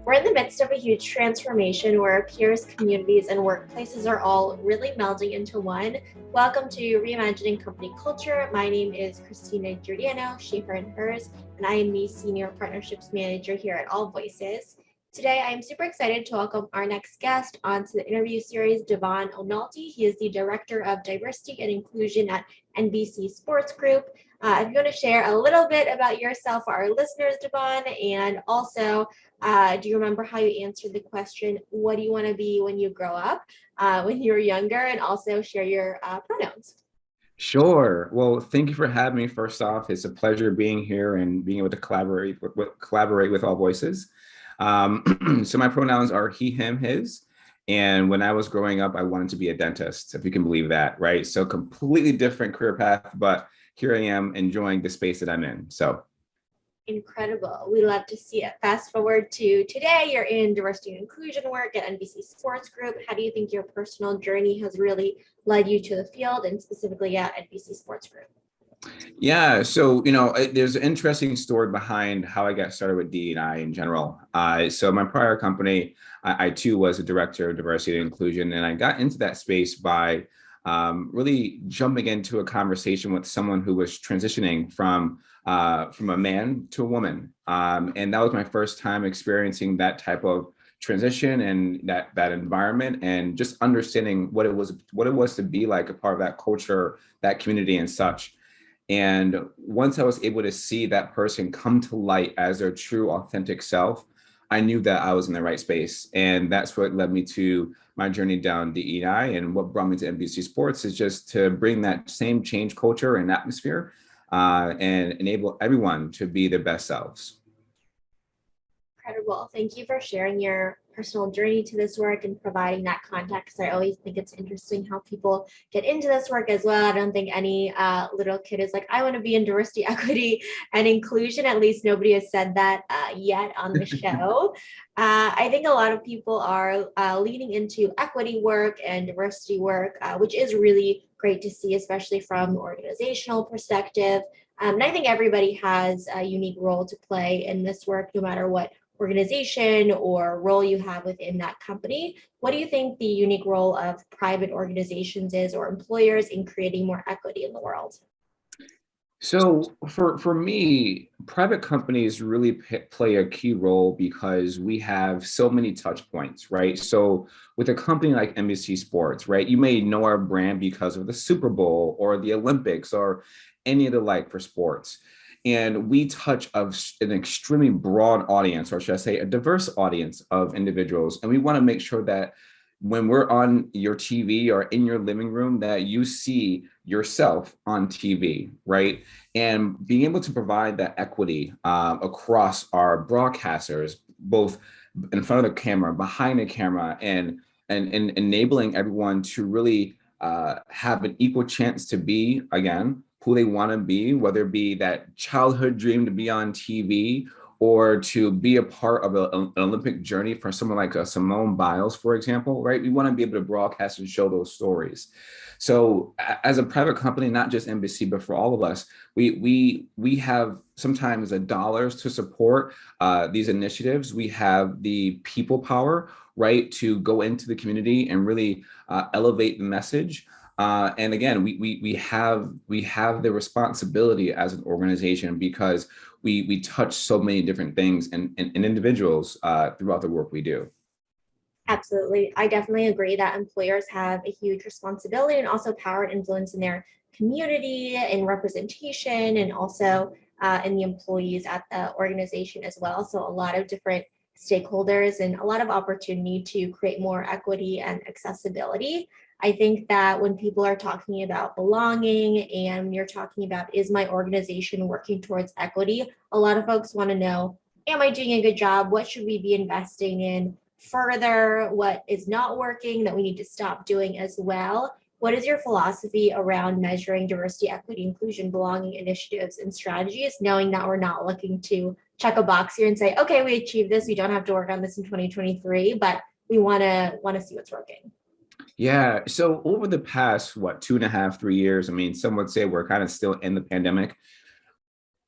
We're in the midst of a huge transformation where peers, communities, and workplaces are all really melding into one. Welcome to Reimagining Company Culture. My name is Christina Giordano, she, her, and hers, and I am the Senior Partnerships Manager here at AllVoices. Today, I am super excited to welcome our next guest onto the interview series, Devon O'Nalty. He is the Director of Diversity and Inclusion at NBC Sports Group. If you want to share a little bit about yourself for our listeners, Devon, and also do you remember how you answered the question, what do you want to be when you grow up, when you were younger, and also share your pronouns? Sure. Well, thank you for having me. First off, it's a pleasure being here and being able to collaborate with AllVoices. So my pronouns are he, him, his. And when I was growing up, I wanted to be a dentist, if you can believe that, right? So completely different career path, but here I am enjoying the space that I'm in. So Incredible. We love to see it. Fast forward to today, you're in diversity and inclusion work at NBC Sports Group. How do you think your personal journey has really led you to the field and specifically at NBC Sports Group? yeah, so there's an interesting story behind how I got started with DE&I in general. So my prior company, I too was a director of diversity and inclusion, and I got into that space by really jumping into a conversation with someone who was transitioning from a man to a woman. And that was my first time experiencing that type of transition and that environment, and just understanding what it was to be like a part of that culture, that community and such. And once I was able to see that person come to light as their true authentic self, I knew that I was in the right space. And that's what led me to my journey down DEI. And what brought me to NBC Sports is just to bring that same change culture and atmosphere and enable everyone to be their best selves. Incredible. Thank you for sharing your personal journey to this work and providing that context. I always think it's interesting how people get into this work as well. I don't think any little kid is like, I want to be in diversity, equity, and inclusion. At least nobody has said that yet on the show. I think a lot of people are leaning into equity work and diversity work, which is really great to see, especially from an organizational perspective. And I think everybody has a unique role to play in this work, no matter what organization or role you have within that company. What do you think the unique role of private organizations is, or employers, in creating more equity in the world? So for me, private companies really play a key role because we have so many touch points, right? So with a company like NBC Sports, right, you may know our brand because of the Super Bowl or the Olympics or any of the like for sports. And we touch an extremely broad audience, or should I say a diverse audience of individuals. And we want to make sure that when we're on your TV or in your living room, that you see yourself on TV, right? And being able to provide that equity across our broadcasters, both in front of the camera, behind the camera, and enabling everyone to really have an equal chance to be, again, who they want to be, whether it be that childhood dream to be on TV or to be a part of an Olympic journey for someone like Simone Biles, for example, right? We want to be able to broadcast and show those stories. So as a private company, not just NBC, but for all of us, we have sometimes the dollars to support these initiatives. We have the people power, right, to go into the community and really elevate the message. And again, we have the responsibility as an organization because we touch so many different things and individuals throughout the work we do. Absolutely. I definitely agree that employers have a huge responsibility and also power and influence in their community and representation, and also in the employees at the organization as well. So a lot of different stakeholders and a lot of opportunity to create more equity and accessibility. I think that when people are talking about belonging and when you're talking about, is my organization working towards equity, a lot of folks want to know, am I doing a good job? What should we be investing in further? What is not working that we need to stop doing as well? What is your philosophy around measuring diversity, equity, inclusion, belonging initiatives and strategies, knowing that we're not looking to check a box here and say, okay, we achieved this. We don't have to work on this in 2023, but we want to see what's working. Yeah. So over the past, 2.5, 3 years, I mean, some would say we're kind of still in the pandemic.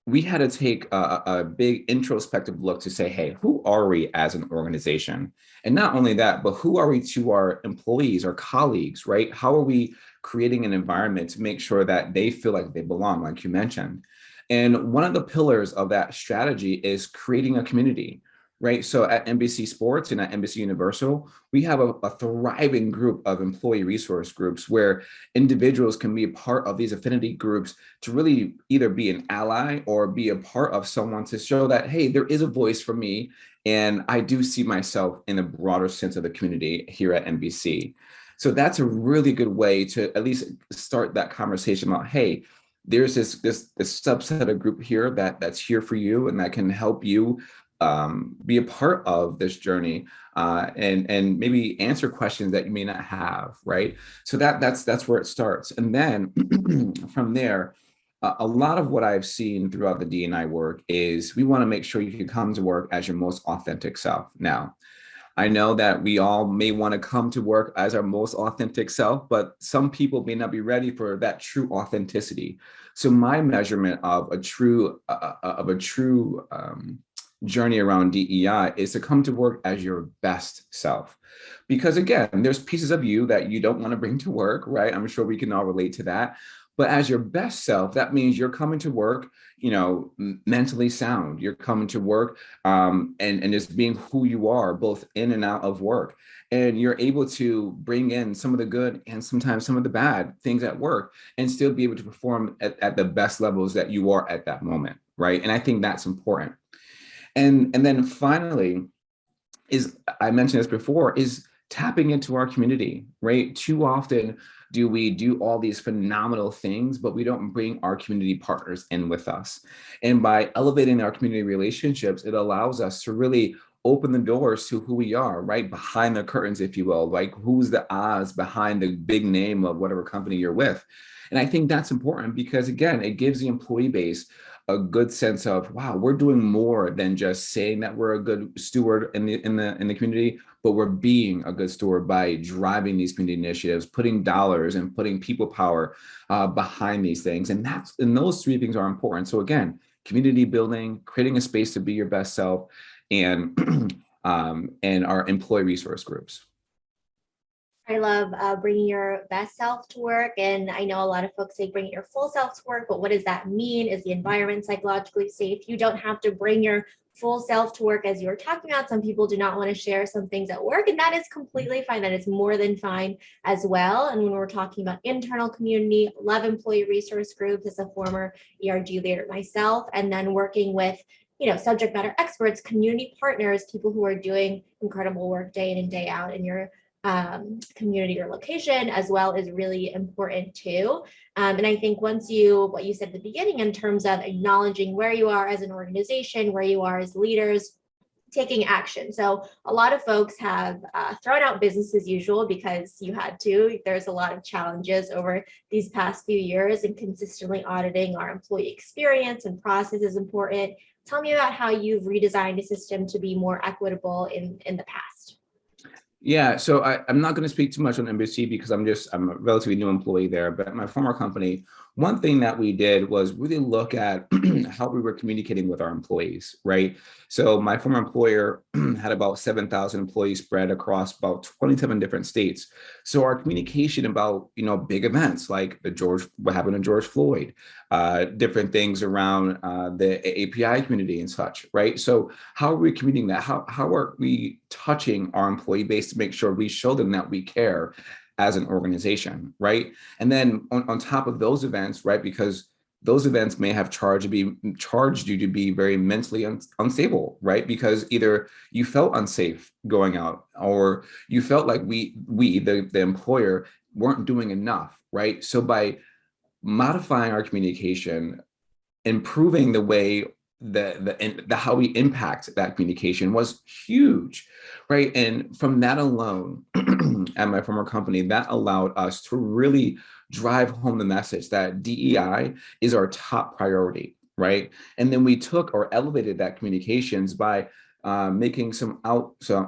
we had to take a big introspective look to say, hey, who are we as an organization? And not only that, but who are we to our employees, our colleagues, right? How are we creating an environment to make sure that they feel like they belong, like you mentioned? And one of the pillars of that strategy is creating a community, right? So at NBC Sports and at NBC Universal, we have a thriving group of employee resource groups where individuals can be a part of these affinity groups to really either be an ally or be a part of someone to show that, hey, there is a voice for me. And I do see myself in a broader sense of the community here at NBC. So that's a really good way to at least start that conversation about, hey, there's this subset of group here that's here for you and that can help you be a part of this journey and maybe answer questions that you may not have, right? So that's where it starts. And then from there, a lot of what I've seen throughout the DEI work is we want to make sure you can come to work as your most authentic self. Now, I know that we all may want to come to work as our most authentic self, but some people may not be ready for that true authenticity. So my measurement of a true journey around DEI is to come to work as your best self. Because again, there's pieces of you that you don't want to bring to work, right? I'm sure we can all relate to that. But as your best self, that means you're coming to work, mentally sound. You're coming to work and just being who you are, both in and out of work. And you're able to bring in some of the good and sometimes some of the bad things at work and still be able to perform at the best levels that you are at that moment, right? And I think that's important. And then finally, I mentioned this before, is tapping into our community, right? Too often do we do all these phenomenal things, but we don't bring our community partners in with us. And by elevating our community relationships, it allows us to really open the doors to who we are, right? Behind the curtains, if you will, like who's the Oz behind the big name of whatever company you're with. And I think that's important because again, it gives the employee base a good sense of, wow, we're doing more than just saying that we're a good steward in the community, but we're being a good steward by driving these community initiatives, putting dollars and putting people power behind these things. And those three things are important. So again, community building, creating a space to be your best self, and and our employee resource groups. I love bringing your best self to work. And I know a lot of folks say bring your full self to work, but what does that mean? Is the environment psychologically safe? You don't have to bring your full self to work as you were talking about. Some people do not want to share some things at work, and that is completely fine. That is more than fine as well. And when we're talking about internal community, love employee resource groups as a former ERG leader myself, and then working with subject matter experts, community partners, people who are doing incredible work day in and day out in your community or location as well is really important too. And I think what you said at the beginning in terms of acknowledging where you are as an organization, where you are as leaders, taking action. So a lot of folks have thrown out business as usual because you had to. There's a lot of challenges over these past few years, and consistently auditing our employee experience and process is important. Tell me about how you've redesigned a system to be more equitable in the past. Yeah, so I'm not going to speak too much on NBC because I'm a relatively new employee there. But at my former company, one thing that we did was really look at how we were communicating with our employees, right? So my former employer had about 7,000 employees spread across about 27 different states. So our communication about big events like what happened to George Floyd, different things around the API community and such, right? So how are we communicating that? How are we touching our employee base to make sure we show them that we care as an organization, right? And then on top of those events, right, because those events may have charged you to be very mentally unstable, right? Because either you felt unsafe going out, or you felt like the employer weren't doing enough, right? So by modifying our communication, improving the way how we impact that communication was huge, right? And from that alone, at my former company, that allowed us to really drive home the message that DEI is our top priority, right? And then we took or elevated that communications by making some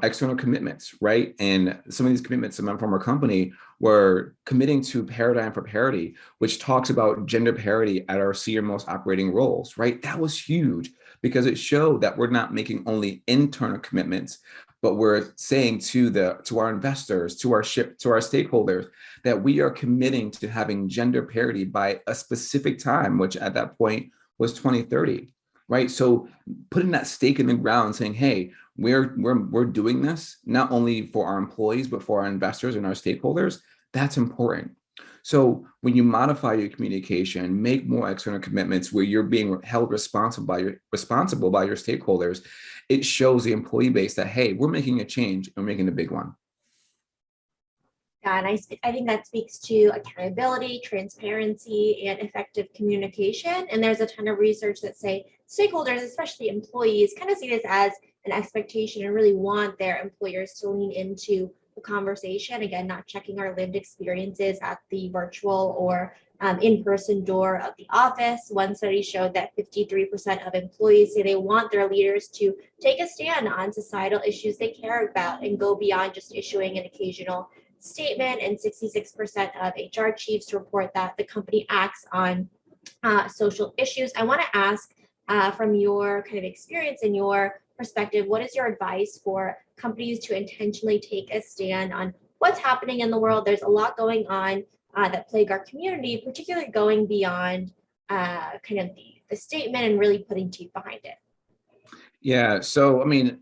external commitments, right? And some of these commitments in my former company were committing to Paradigm for Parity, which talks about gender parity at our senior most operating roles, right? That was huge because it showed that we're not making only internal commitments, but we're saying to our investors, to our stakeholders, that we are committing to having gender parity by a specific time, which at that point was 2030. Right. So putting that stake in the ground saying, hey, we're doing this not only for our employees, but for our investors and our stakeholders, that's important. So when you modify your communication, make more external commitments where you're being held responsible by your stakeholders, it shows the employee base that, hey, we're making a change and we're making a big one. Yeah, and I think that speaks to accountability, transparency, and effective communication. And there's a ton of research that say stakeholders, especially employees, kind of see this as an expectation and really want their employers to lean into the conversation. Again, not checking our lived experiences at the virtual or in-person door of the office. One study showed that 53% of employees say they want their leaders to take a stand on societal issues they care about and go beyond just issuing an occasional statement, and 66% of HR chiefs report that the company acts on social issues. I want to ask from your kind of experience and your perspective, what is your advice for companies to intentionally take a stand on what's happening in the world? There's a lot going on that plague our community, particularly going beyond kind of the statement and really putting teeth behind it. Yeah. So, I mean,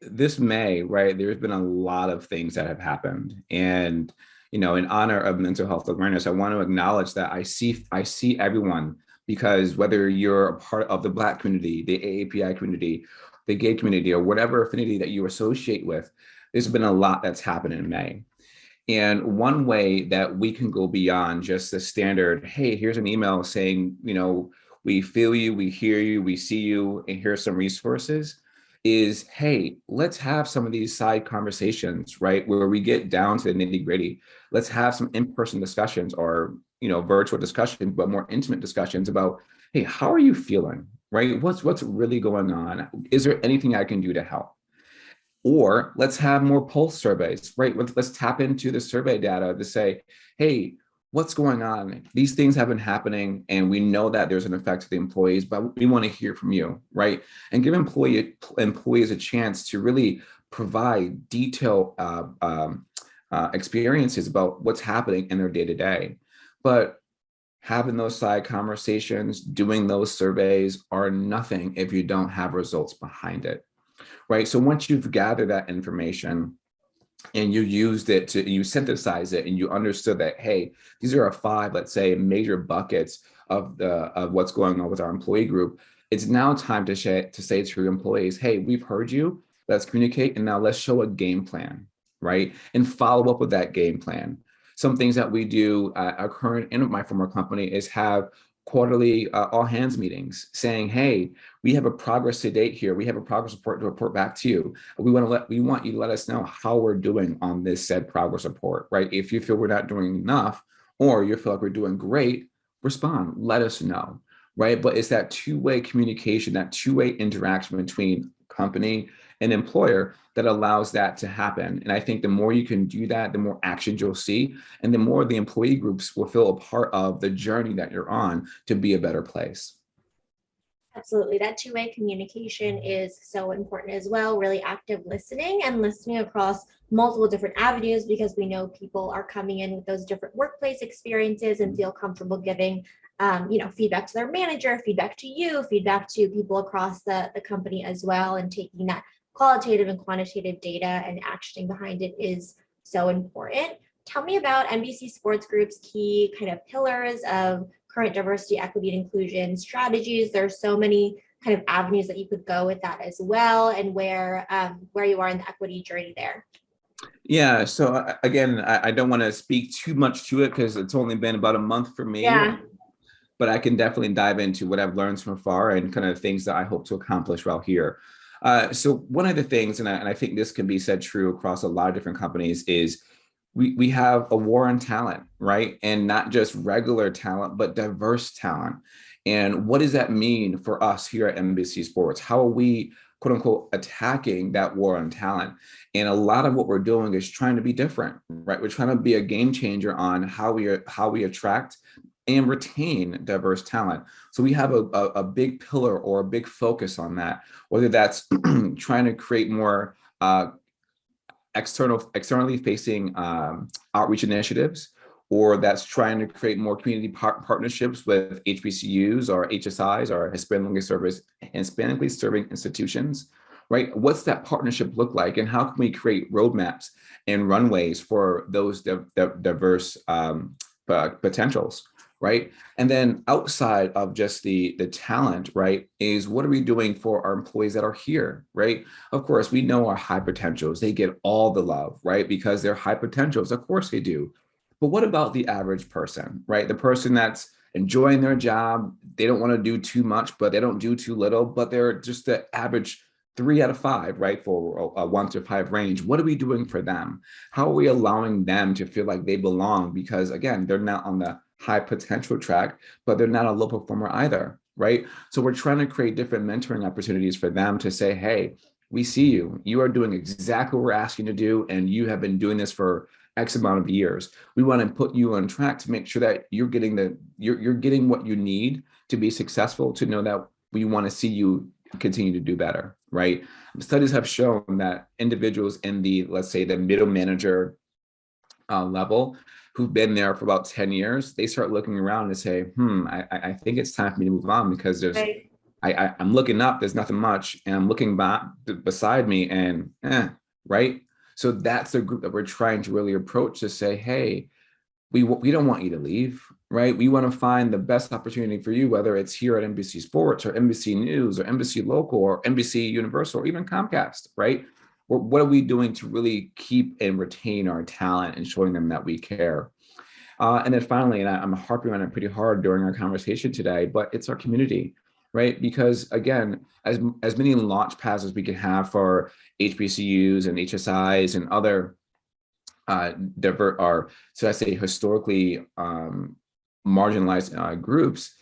this May, right, there's been a lot of things that have happened. And, in honor of mental health awareness, I want to acknowledge that I see everyone, because whether you're a part of the Black community, the AAPI community, the gay community, or whatever affinity that you associate with, there's been a lot that's happened in May. And one way that we can go beyond just the standard, hey, here's an email saying, we feel you, we hear you, we see you, and here's some resources, is, hey, let's have some of these side conversations, right, where we get down to the nitty gritty. Let's have some in-person discussions or, virtual discussions, but more intimate discussions about, hey, how are you feeling, right? What's really going on? Is there anything I can do to help? Or let's have more pulse surveys, right? Let's tap into the survey data to say, hey, what's going on? These things have been happening, and we know that there's an effect to the employees, but we want to hear from you, right? And give employees a chance to really provide detailed experiences about what's happening in their day-to-day. But having those side conversations, doing those surveys are nothing if you don't have results behind it, right? So once you've gathered that information, and you used it you synthesize it, and you understood that, hey, these are our 5, let's say, major buckets of what's going on with our employee group. It's now time to say to your employees, hey, we've heard you, let's communicate, and now let's show a game plan, right? And follow up with that game plan. Some things that we do at our current and my former company is have quarterly all hands meetings saying, hey, we have a progress to date here. We have a progress report to report back to you. We want you to let us know how we're doing on this said progress report, right? If you feel we're not doing enough, or you feel like we're doing great, respond, let us know, right? But it's that two-way communication, that two-way interaction between company and employer that allows that to happen. And I think the more you can do that, the more actions you'll see, and the more the employee groups will feel a part of the journey that you're on to be a better place. Absolutely. That two-way communication is so important as well. Really active listening and listening across multiple different avenues, because we know people are coming in with those different workplace experiences and feel comfortable giving feedback to their manager, feedback to you, feedback to people across the company as well, and taking that qualitative and quantitative data and actioning behind it is so important. Tell me about NBC Sports Group's key kind of pillars of current diversity, equity, and inclusion strategies. There's so many kind of avenues that you could go with that as well, and where you are in the equity journey there. Yeah. So again, I don't want to speak too much to it because it's only been about a month for me. Yeah. But I can definitely dive into what I've learned from afar and kind of things that I hope to accomplish while here. So one of the things, and I think this can be said true across a lot of different companies, is we have a war on talent, right? And not just regular talent, but diverse talent. And what does that mean for us here at NBC Sports? How are we quote unquote attacking that war on talent. And a lot of what we're doing is trying to be different, right? We're trying to be a game changer on how we attract and retain diverse talent. So we have a big pillar or a big focus on that, whether that's trying to create more externally facing outreach initiatives, or that's trying to create more community partnerships with HBCUs or HSIs or Hispanically serving institutions, right? What's that partnership look like, and how can we create roadmaps and runways for those diverse potentials, right? And then outside of just the talent, right, is what are we doing for our employees that are here, right? Of course, we know our high potentials, they get all the love, right? Because they're high potentials, of course they do. But what about the average person, right? The person that's enjoying their job, they don't want to do too much, but they don't do too little, but they're just the average 3 out of 5, right? For a 1 to 5 range. What are we doing for them? How are we allowing them to feel like they belong? Because again, they're not on the high potential track, but they're not a low performer either, right? So we're trying to create different mentoring opportunities for them to say, hey, we see you. You are doing exactly what we're asking you to do, and you have been doing this for X amount of years. We want to put you on track to make sure that you're getting you're getting what you need to be successful, to know that we want to see you continue to do better, right? Studies have shown that individuals in the, let's say, the middle manager level who've been there for about 10 years, they start looking around and say, I think it's time for me to move on, because there's, Right. I'm looking up, there's nothing much, and I'm looking back beside me and right? So that's the group that we're trying to really approach, to say, hey, we don't want you to leave, right? We want to find the best opportunity for you, whether it's here at NBC Sports or NBC News or NBC Local or NBC Universal or even Comcast, right? What are we doing to really keep and retain our talent and showing them that we care? And then finally, and I'm harping on it pretty hard during our conversation today, but it's our community, right? Because again, as many launch pads as we can have for HBCUs and HSIs and other so I say historically marginalized groups,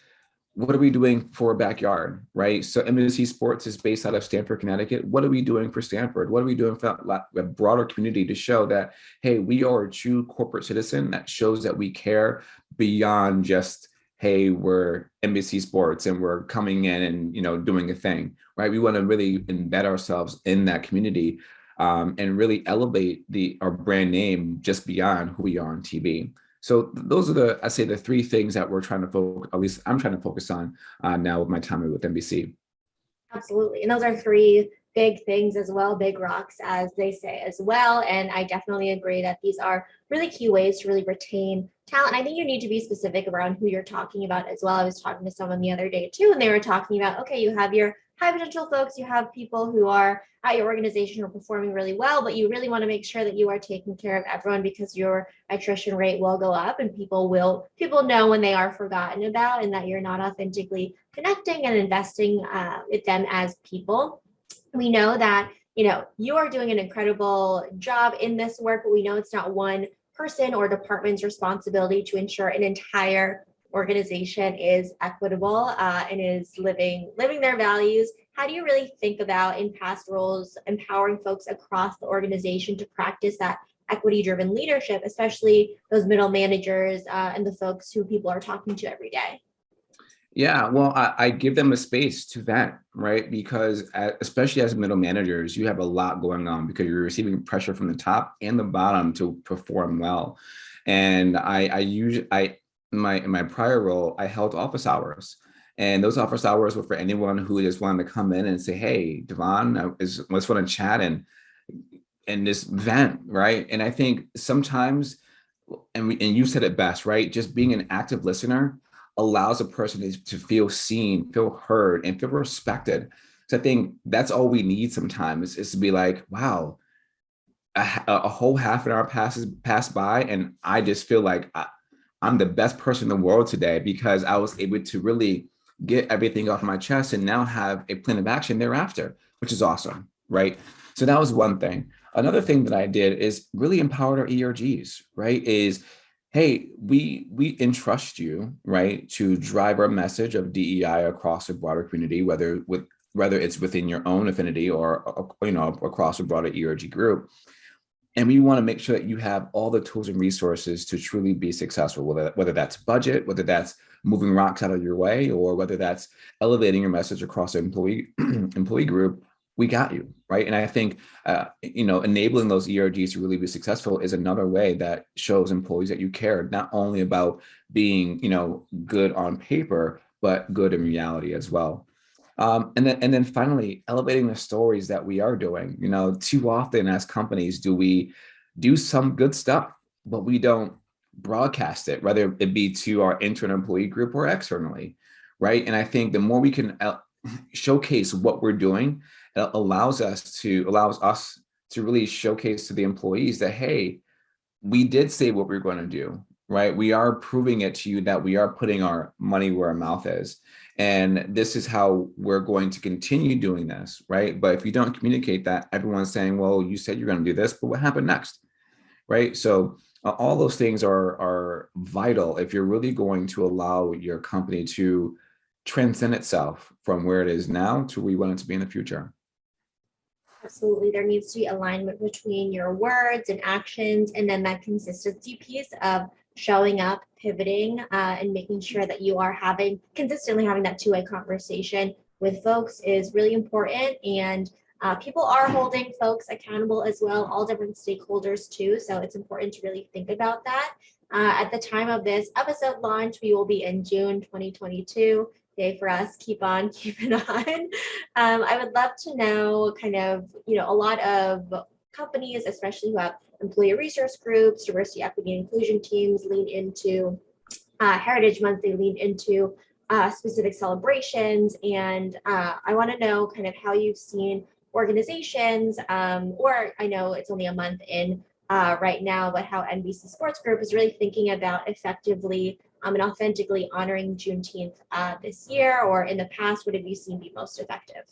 what are we doing for a backyard, right? So NBC Sports is based out of Stamford, Connecticut. What are we doing for Stamford? What are we doing for a broader community to show that, hey, we are a true corporate citizen that shows that we care beyond just, hey, we're NBC Sports and we're coming in and doing a thing, right? We want to really embed ourselves in that community and really elevate our brand name just beyond who we are on TV. So those are I say the 3 things that we're trying to focus, at least I'm trying to focus on now with my time with NBC. Absolutely. And those are 3 big things as well, big rocks, as they say as well. And I definitely agree that these are really key ways to really retain talent. I think you need to be specific around who you're talking about as well. I was talking to someone the other day too, and they were talking about, okay, you have your high potential folks, you have people who are at your organization who are performing really well, but you really want to make sure that you are taking care of everyone, because your attrition rate will go up and people know when they are forgotten about, and that you're not authentically connecting and investing with them as people. We know that you are doing an incredible job in this work, but we know it's not one person or department's responsibility to ensure an entire organization is equitable and is living their values. How do you really think about, in past roles, empowering folks across the organization to practice that equity-driven leadership, especially those middle managers and the folks who people are talking to every day? Yeah, well, I give them a space to vent, right? Because especially as middle managers, you have a lot going on because you're receiving pressure from the top and the bottom to perform well. And in my prior role, I held office hours. And those office hours were for anyone who just wanted to come in and say, hey, Devon, I just want to chat and just vent, right? And I think sometimes, and you said it best, right? Just being an active listener allows a person to feel seen, feel heard, and feel respected. So I think that's all we need sometimes is to be like, wow, a whole half an hour passed by, and I just feel like I'm the best person in the world today because I was able to really get everything off my chest and now have a plan of action thereafter, which is awesome, right? So that was one thing. Another thing that I did is really empowered our ERGs, right? Is, hey, we entrust you, right, to drive our message of DEI across the broader community, whether with whether it's within your own affinity or across a broader ERG group. And we want to make sure that you have all the tools and resources to truly be successful, whether that's budget, whether that's moving rocks out of your way, or whether that's elevating your message across an employee group. We got you, right? And I think enabling those ERGs to really be successful is another way that shows employees that you care not only about being good on paper, but good in reality as well. And then finally, elevating the stories that we are doing. Too often as companies do we do some good stuff, but we don't broadcast it, whether it be to our internal employee group or externally, right? And I think the more we can showcase what we're doing, it allows us to really showcase to the employees that, hey, we did say what we we're going to do, right? We are proving it to you that we are putting our money where our mouth is. And this is how we're going to continue doing this, right? But if you don't communicate that, everyone's saying, well, you said you're going to do this, but what happened next, right? So all those things are vital if you're really going to allow your company to transcend itself from where it is now to where you want it to be in the future. Absolutely. There needs to be alignment between your words and actions, and then that consistency piece of showing up, pivoting, and making sure that you are consistently having that two-way conversation with folks is really important. And people are holding folks accountable as well, all different stakeholders too. So it's important to really think about that. At the time of this episode launch, we will be in June 2022. Yay for us, keep on keeping on. I would love to know a lot of companies, especially who have employee resource groups, diversity, equity, and inclusion teams, lean into Heritage Month, they lean into specific celebrations. And I want to know kind of how you've seen organizations, or I know it's only a month in right now, but how NBC Sports Group is really thinking about effectively and authentically honoring Juneteenth this year, or in the past. What have you seen be most effective?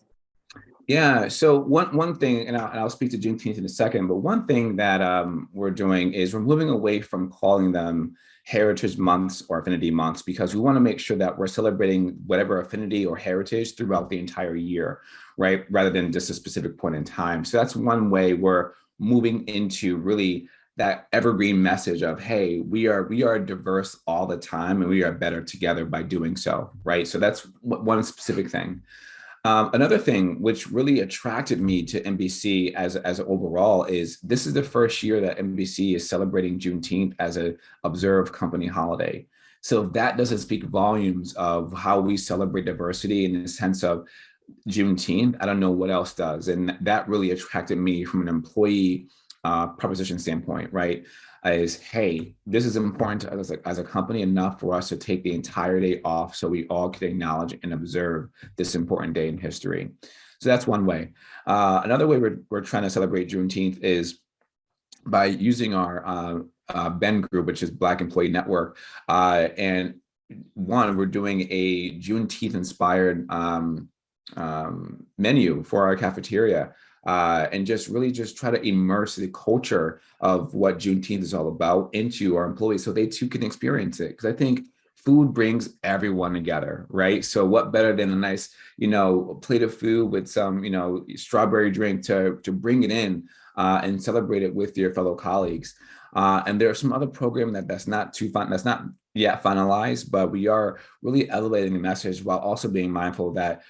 Yeah, so one thing, and I'll speak to Juneteenth in a second, but one thing that we're doing is we're moving away from calling them heritage months or affinity months, because we want to make sure that we're celebrating whatever affinity or heritage throughout the entire year, right? Rather than just a specific point in time. So that's one way we're moving into really that evergreen message of, hey, we are diverse all the time and we are better together by doing so, right? So that's one specific thing. Another thing which really attracted me to NBC as overall is this is the first year that NBC is celebrating Juneteenth as an observed company holiday. So that doesn't speak volumes of how we celebrate diversity in the sense of Juneteenth. I don't know what else does. And that really attracted me from an employee proposition standpoint, right? Is, hey, this is important to us as a company enough for us to take the entire day off so we all can acknowledge and observe this important day in history. So that's one way. Another way we're trying to celebrate Juneteenth is by using our BEN group, which is Black Employee Network. And we're doing a Juneteenth inspired menu for our cafeteria. And just try to immerse the culture of what Juneteenth is all about into our employees so they too can experience it. Because I think food brings everyone together, right? So what better than a nice, plate of food with some, strawberry drink to bring it in and celebrate it with your fellow colleagues. And there are some other program that's not too fun, that's not yet finalized, but we are really elevating the message while also being mindful that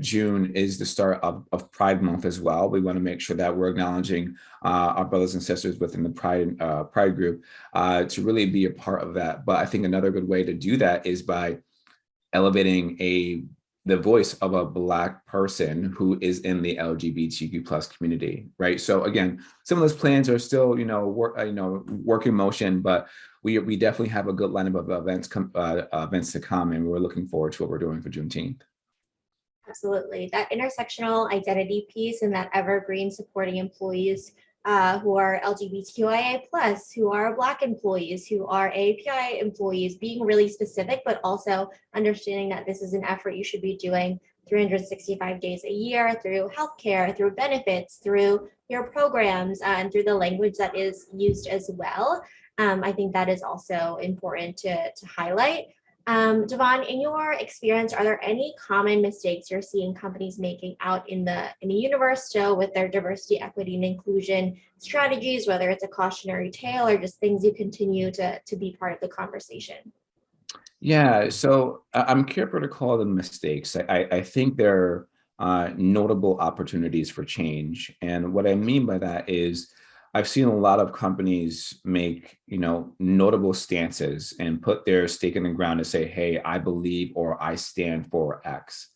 June is the start of Pride Month as well. We want to make sure that we're acknowledging our brothers and sisters within the Pride group to really be a part of that. But I think another good way to do that is by elevating the voice of a Black person who is in the LGBTQ plus community, right? So again, some of those plans are still, work in motion, but we definitely have a good lineup of events to come, and we're looking forward to what we're doing for Juneteenth. Absolutely. That intersectional identity piece and that evergreen supporting employees who are LGBTQIA+, who are Black employees, who are API employees, being really specific, but also understanding that this is an effort you should be doing 365 days a year through healthcare, through benefits, through your programs, and through the language that is used as well. I think that is also important to highlight. Devon, in your experience, are there any common mistakes you're seeing companies making out in the universe still with their diversity, equity, and inclusion strategies, whether it's a cautionary tale or just things you continue to be part of the conversation? Yeah, so I'm careful to call them mistakes. I think they're notable opportunities for change. And what I mean by that is I've seen a lot of companies make, notable stances and put their stake in the ground to say, hey, I believe or I stand for X.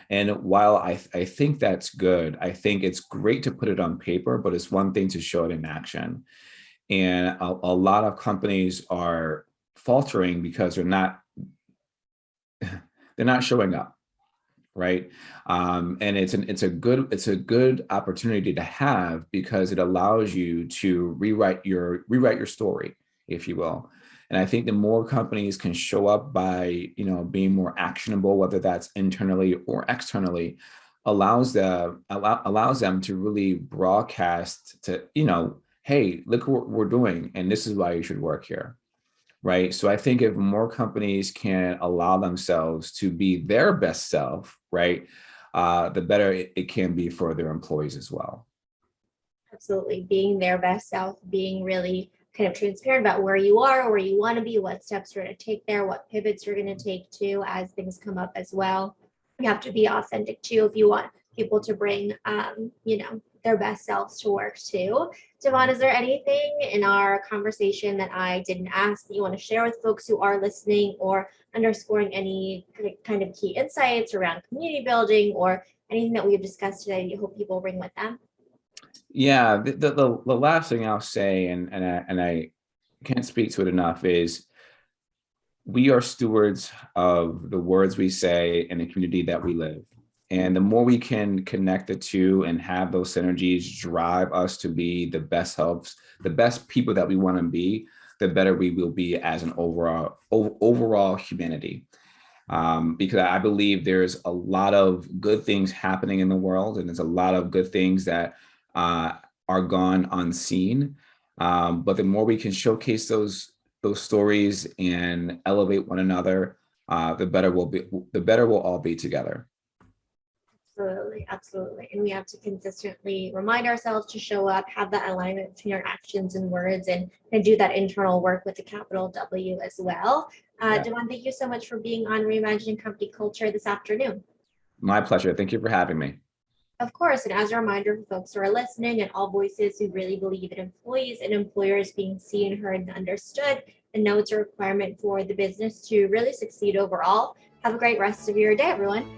And while I think that's good, I think it's great to put it on paper, but it's one thing to show it in action. And a lot of companies are faltering because they're not showing up, right? And it's a good opportunity to have because it allows you to rewrite your story, if you will. And I think the more companies can show up by being more actionable, whether that's internally or externally, allows them to really broadcast to hey, look what we're doing, and this is why you should work here. Right. So I think if more companies can allow themselves to be their best self, right, the better it can be for their employees as well. Absolutely. Being their best self, being really kind of transparent about where you are, where you want to be, what steps you're going to take there, what pivots you're going to take too as things come up as well. You have to be authentic too if you want people to bring, their best selves to work too. Devon, is there anything in our conversation that I didn't ask that you want to share with folks who are listening, or underscoring any kind of key insights around community building or anything that we've discussed today you hope people bring with them? Yeah, the last thing I'll say, and I can't speak to it enough, is we are stewards of the words we say in the community that we live. And the more we can connect the two and have those synergies drive us to be the best people that we want to be, the better we will be as an overall humanity. Because I believe there's a lot of good things happening in the world, and there's a lot of good things that are gone unseen. But the more we can showcase those stories and elevate one another, the better we'll all be together. Absolutely, absolutely. And we have to consistently remind ourselves to show up, have that alignment between our actions and words, and do that internal work with a capital W as well. Yeah. Devon, thank you so much for being on Reimagining Company Culture this afternoon. My pleasure. Thank you for having me. Of course, and as a reminder for folks who are listening, at AllVoices, we really believe in employees and employers being seen, heard, and understood, and know it's a requirement for the business to really succeed overall. Have a great rest of your day, everyone.